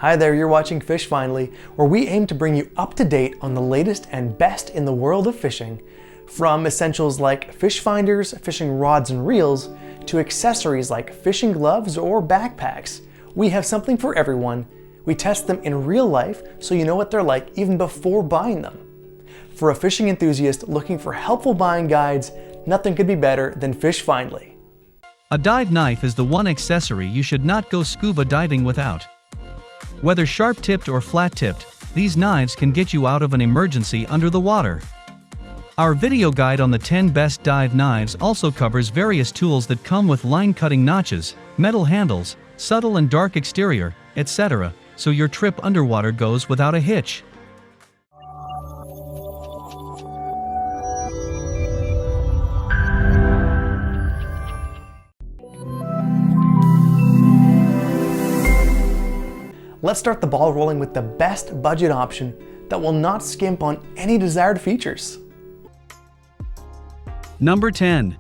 Hi there, you're watching Fish Finally, where we aim to bring you up to date on the latest and best in the world of fishing. From essentials like fish finders, fishing rods and reels, to accessories like fishing gloves or backpacks, we have something for everyone. We test them in real life so you know what they're like even before buying them. For a fishing enthusiast looking for helpful buying guides, nothing could be better than Fish Finally. A dive knife is the one accessory you should not go scuba diving without. Whether sharp-tipped or flat-tipped, these knives can get you out of an emergency under the water. Our video guide on the 10 best dive knives also covers various tools that come with line-cutting notches, metal handles, subtle and dark exterior, etc., so your trip underwater goes without a hitch. Let's start the ball rolling with the best budget option that will not skimp on any desired features. Number 10.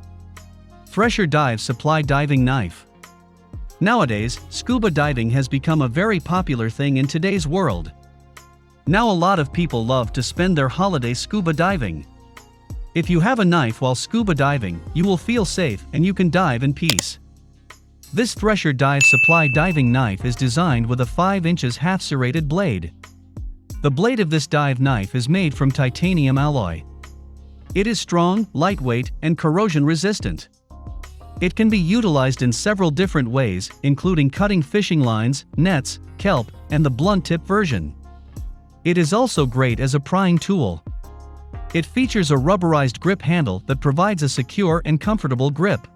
THRESHER Dive Supply Diving Knife. Nowadays, scuba diving has become a very popular thing in today's world. Now a lot of people love to spend their holiday scuba diving. If you have a knife while scuba diving, you will feel safe and you can dive in peace. This THRESHER Dive Supply Diving Knife is designed with a 5 inches half-serrated blade. The blade of this dive knife is made from titanium alloy. It is strong, lightweight, and corrosion-resistant. It can be utilized in several different ways, including cutting fishing lines, nets, kelp, and the blunt-tip version. It is also great as a prying tool. It features a rubberized grip handle that provides a secure and comfortable grip.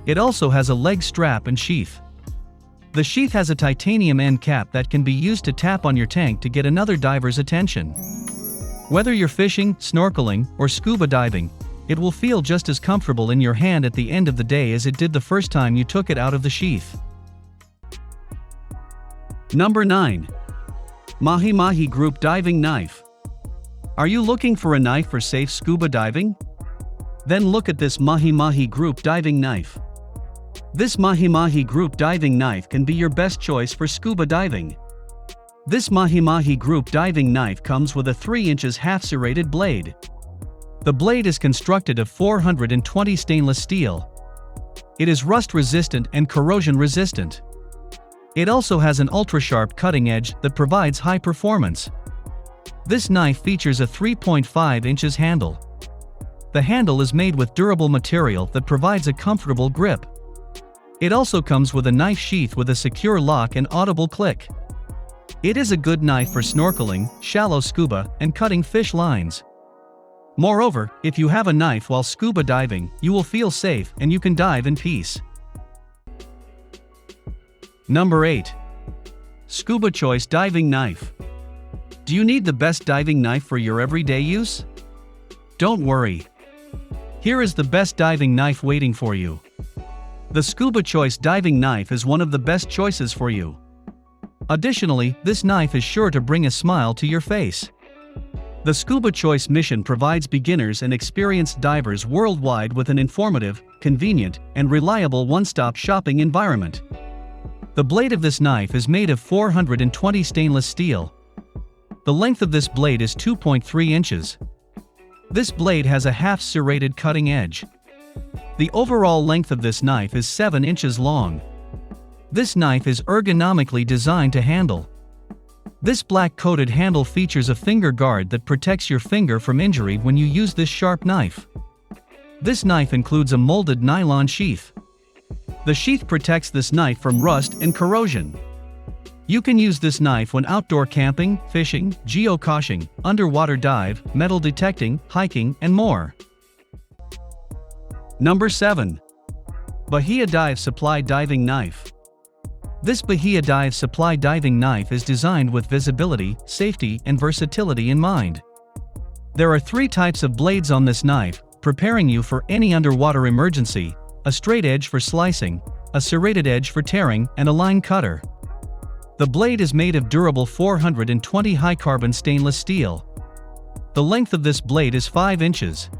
It also has a leg strap and sheath. The sheath has a titanium end cap that can be used to tap on your tank to get another diver's attention. Whether you're fishing, snorkeling, or scuba diving, it will feel just as comfortable in your hand at the end of the day as it did the first time you took it out of the sheath. Number 9. MahiMahi Group Diving Knife. Are you looking for a knife for safe scuba diving? Then look at this MahiMahi Group Diving Knife. This MahiMahi Group Diving Knife can be your best choice for scuba diving. This MahiMahi Group Diving Knife comes with a 3 inches half-serrated blade. The blade is constructed of 420 stainless steel. It is rust-resistant and corrosion-resistant. It also has an ultra-sharp cutting edge that provides high performance. This knife features a 3.5 inches handle. The handle is made with durable material that provides a comfortable grip. It also comes with a knife sheath with a secure lock and audible click. It is a good knife for snorkeling, shallow scuba, and cutting fish lines. Moreover, if you have a knife while scuba diving, you will feel safe and you can dive in peace. Number 8. Scuba Choice Diving Knife. Do you need the best diving knife for your everyday use? Don't worry. Here is the best diving knife waiting for you. The Scuba Choice Diving Knife is one of the best choices for you. Additionally, this knife is sure to bring a smile to your face. The Scuba Choice mission provides beginners and experienced divers worldwide with an informative, convenient, and reliable one-stop shopping environment. The blade of this knife is made of 420 stainless steel. The length of this blade is 2.3 inches. This blade has a half-serrated cutting edge. The overall length of this knife is 7 inches long. This knife is ergonomically designed to handle. This black-coated handle features a finger guard that protects your finger from injury when you use this sharp knife. This knife includes a molded nylon sheath. The sheath protects this knife from rust and corrosion. You can use this knife when outdoor camping, fishing, geocaching, underwater dive, metal detecting, hiking, and more. Number 7. Bahia Dive Supply Diving Knife. This Bahia Dive Supply Diving Knife is designed with visibility, safety, and versatility in mind. There are 3 types of blades on this knife, preparing you for any underwater emergency: a straight edge for slicing, a serrated edge for tearing, and a line cutter. The blade is made of durable 420 high-carbon stainless steel. The length of this blade is 5 inches.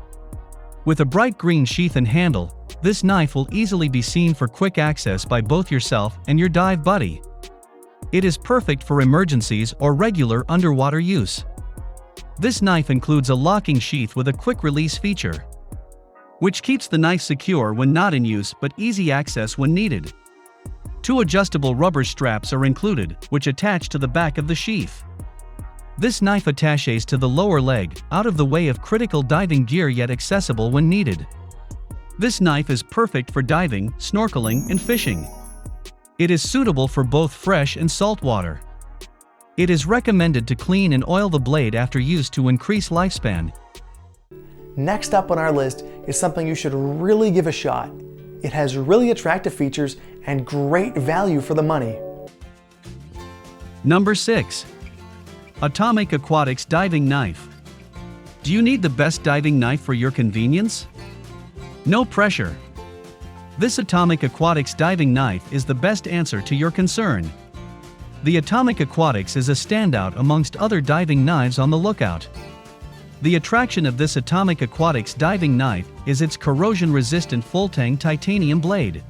With a bright green sheath and handle, this knife will easily be seen for quick access by both yourself and your dive buddy. It is perfect for emergencies or regular underwater use. This knife includes a locking sheath with a quick release feature, which keeps the knife secure when not in use but easy access when needed. 2 adjustable rubber straps are included, which attach to the back of the sheath. This knife attaches to the lower leg, out of the way of critical diving gear yet accessible when needed. This knife is perfect for diving, snorkeling, and fishing. It is suitable for both fresh and salt water. It is recommended to clean and oil the blade after use to increase lifespan. Next up on our list is something you should really give a shot. It has really attractive features and great value for the money. Number 6. Atomic Aquatics Diving Knife. Do you need the best diving knife for your convenience? No pressure. This Atomic Aquatics diving knife is the best answer to your concern. The Atomic Aquatics is a standout amongst other diving knives on the lookout. The attraction of this Atomic Aquatics diving knife is its corrosion-resistant full-tang titanium blade.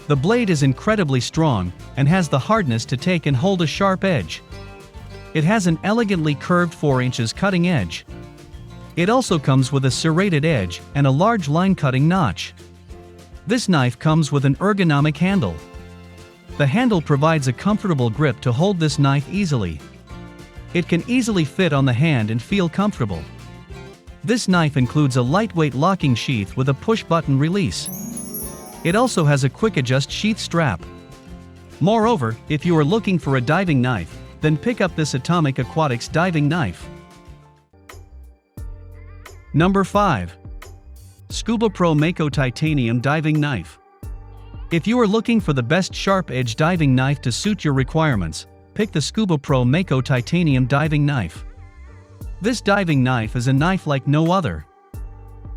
The blade is incredibly strong and has the hardness to take and hold a sharp edge. It has an elegantly curved 4 inches cutting edge. It also comes with a serrated edge and a large line-cutting notch. This knife comes with an ergonomic handle. The handle provides a comfortable grip to hold this knife easily. It can easily fit on the hand and feel comfortable. This knife includes a lightweight locking sheath with a push-button release. It also has a quick-adjust sheath strap. Moreover, if you are looking for a diving knife, then pick up this Atomic Aquatics diving knife. Number 5. Scubapro Mako Titanium Diving Knife. If you are looking for the best sharp-edge diving knife to suit your requirements, pick the Scubapro Mako Titanium Diving Knife. This diving knife is a knife like no other.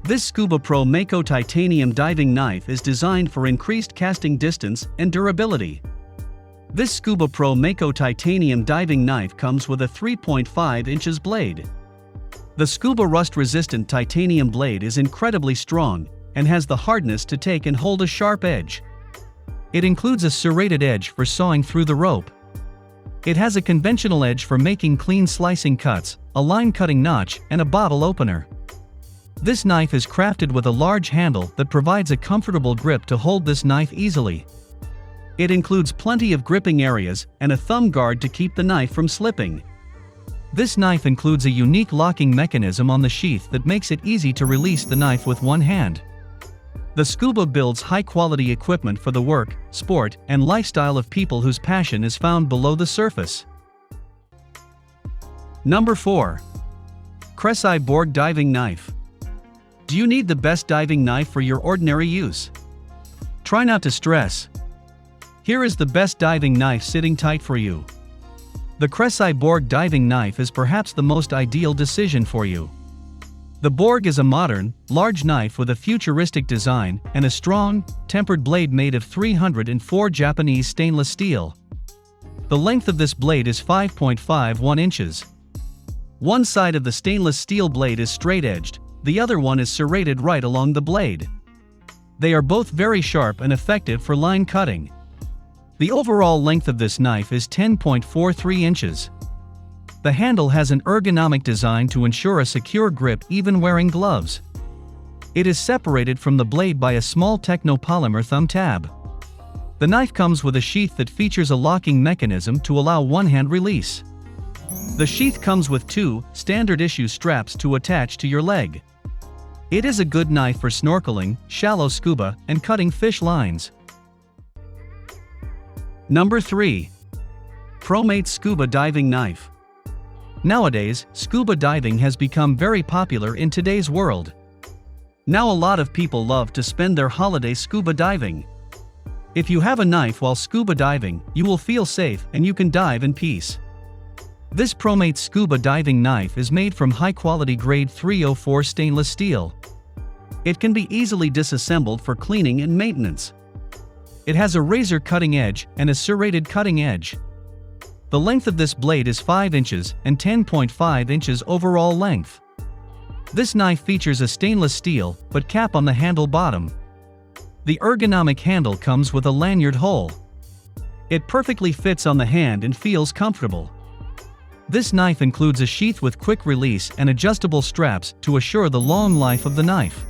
This Scubapro Mako Titanium Diving Knife is designed for increased casting distance and durability. This Scubapro Mako Titanium Diving Knife comes with a 3.5 inches blade. The Scuba rust-resistant titanium blade is incredibly strong and has the hardness to take and hold a sharp edge. It includes a serrated edge for sawing through the rope. It has a conventional edge for making clean slicing cuts, a line-cutting notch, and a bottle opener. This knife is crafted with a large handle that provides a comfortable grip to hold this knife easily. It includes plenty of gripping areas and a thumb guard to keep the knife from slipping. This knife includes a unique locking mechanism on the sheath that makes it easy to release the knife with one hand. The Scuba builds high-quality equipment for the work, sport, and lifestyle of people whose passion is found below the surface. Number 4. Cressi Borg Diving Knife. Do you need the best diving knife for your ordinary use? Try not to stress. Here is the best diving knife sitting tight for you. The Cressi Borg diving knife is perhaps the most ideal decision for you. The Borg is a modern, large knife with a futuristic design and a strong, tempered blade made of 304 Japanese stainless steel. The length of this blade is 5.51 inches. One side of the stainless steel blade is straight-edged, the other one is serrated right along the blade. They are both very sharp and effective for line cutting. The overall length of this knife is 10.43 inches. The handle has an ergonomic design to ensure a secure grip even wearing gloves. It is separated from the blade by a small technopolymer thumb tab. The knife comes with a sheath that features a locking mechanism to allow one-hand release. The sheath comes with 2 standard-issue straps to attach to your leg. It is a good knife for snorkeling, shallow scuba, and cutting fish lines. Number 3. Promate Scuba Diving Knife. Nowadays, scuba diving has become very popular in today's world. Now a lot of people love to spend their holiday scuba diving. If you have a knife while scuba diving, you will feel safe and you can dive in peace. This Promate Scuba Diving Knife is made from high-quality grade 304 stainless steel. It can be easily disassembled for cleaning and maintenance. It has a razor cutting edge and a serrated cutting edge. The length of this blade is 5 inches and 10.5 inches overall length. This knife features a stainless steel but cap on the handle bottom. The ergonomic handle comes with a lanyard hole. It perfectly fits on the hand and feels comfortable. This knife includes a sheath with quick release and adjustable straps to assure the long life of the knife.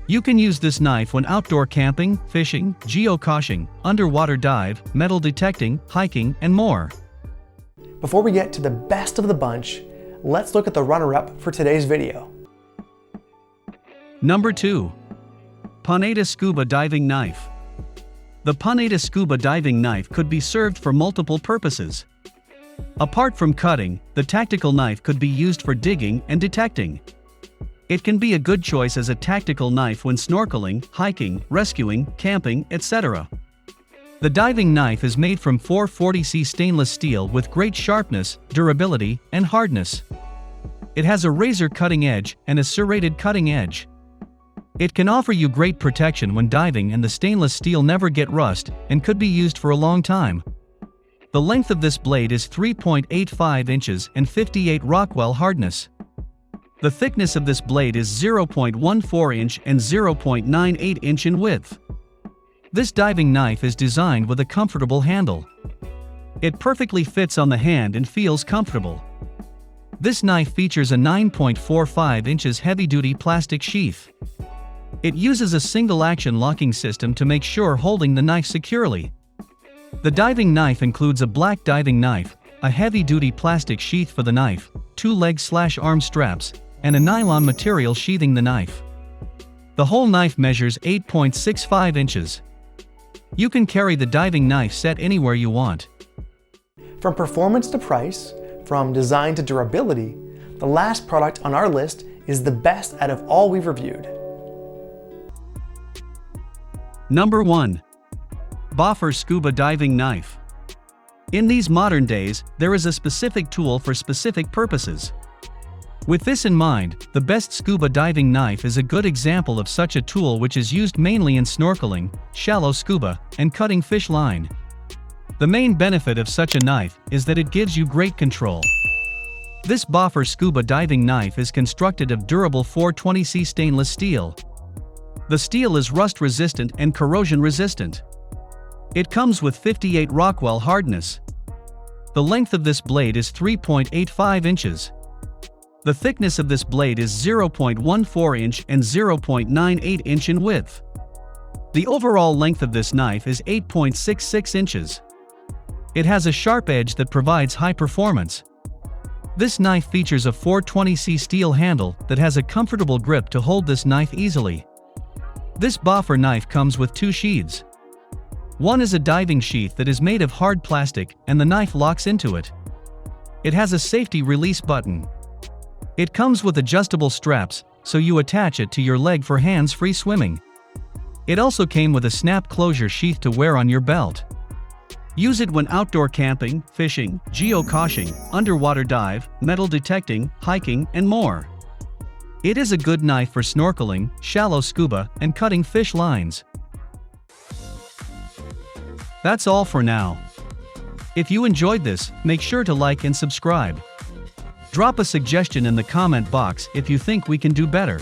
You can use this knife when outdoor camping, fishing, geocaching, underwater dive, metal detecting, hiking, and more. Before we get to the best of the bunch, let's look at the runner-up for today's video. Number 2. Punada Scuba Diving Knife. The punada scuba diving knife could be served for multiple purposes. Apart from cutting, the tactical knife could be used for digging and detecting. It can be a good choice as a tactical knife when snorkeling, hiking, rescuing, camping, etc. The diving knife is made from 440C stainless steel with great sharpness, durability, and hardness. It has a razor cutting edge and a serrated cutting edge. It can offer you great protection when diving, and the stainless steel never get rust and could be used for a long time. The length of this blade is 3.85 inches and 58 Rockwell hardness. The thickness of this blade is 0.14 inch and 0.98 inch in width. This diving knife is designed with a comfortable handle. It perfectly fits on the hand and feels comfortable. This knife features a 9.45 inches heavy-duty plastic sheath. It uses a single-action locking system to make sure holding the knife securely. The diving knife includes a black diving knife, a heavy-duty plastic sheath for the knife, 2 leg/arm straps, and a nylon material sheathing the knife. The whole knife measures 8.65 inches. You can carry the diving knife set anywhere you want. From performance to price, from design to durability, the last product on our list is the best out of all we've reviewed. Number 1. BOffer Scuba Diving Knife. In these modern days, there is a specific tool for specific purposes. With this in mind, the best scuba diving knife is a good example of such a tool, which is used mainly in snorkeling, shallow scuba, and cutting fish line. The main benefit of such a knife is that it gives you great control. This BOffer scuba diving knife is constructed of durable 420C stainless steel. The steel is rust resistant and corrosion resistant. It comes with 58 Rockwell hardness. The length of this blade is 3.85 inches. The thickness of this blade is 0.14 inch and 0.98 inch in width. The overall length of this knife is 8.66 inches. It has a sharp edge that provides high performance. This knife features a 420C steel handle that has a comfortable grip to hold this knife easily. This BOffer knife comes with 2 sheaths. One is a diving sheath that is made of hard plastic, and the knife locks into it. It has a safety release button. It comes with adjustable straps, so you attach it to your leg for hands-free swimming. It also came with a snap closure sheath to wear on your belt. Use it when outdoor camping, fishing, geocaching, underwater dive, metal detecting, hiking, and more. It is a good knife for snorkeling, shallow scuba, and cutting fish lines. That's all for now. If you enjoyed this, make sure to like and subscribe. Drop a suggestion in the comment box if you think we can do better.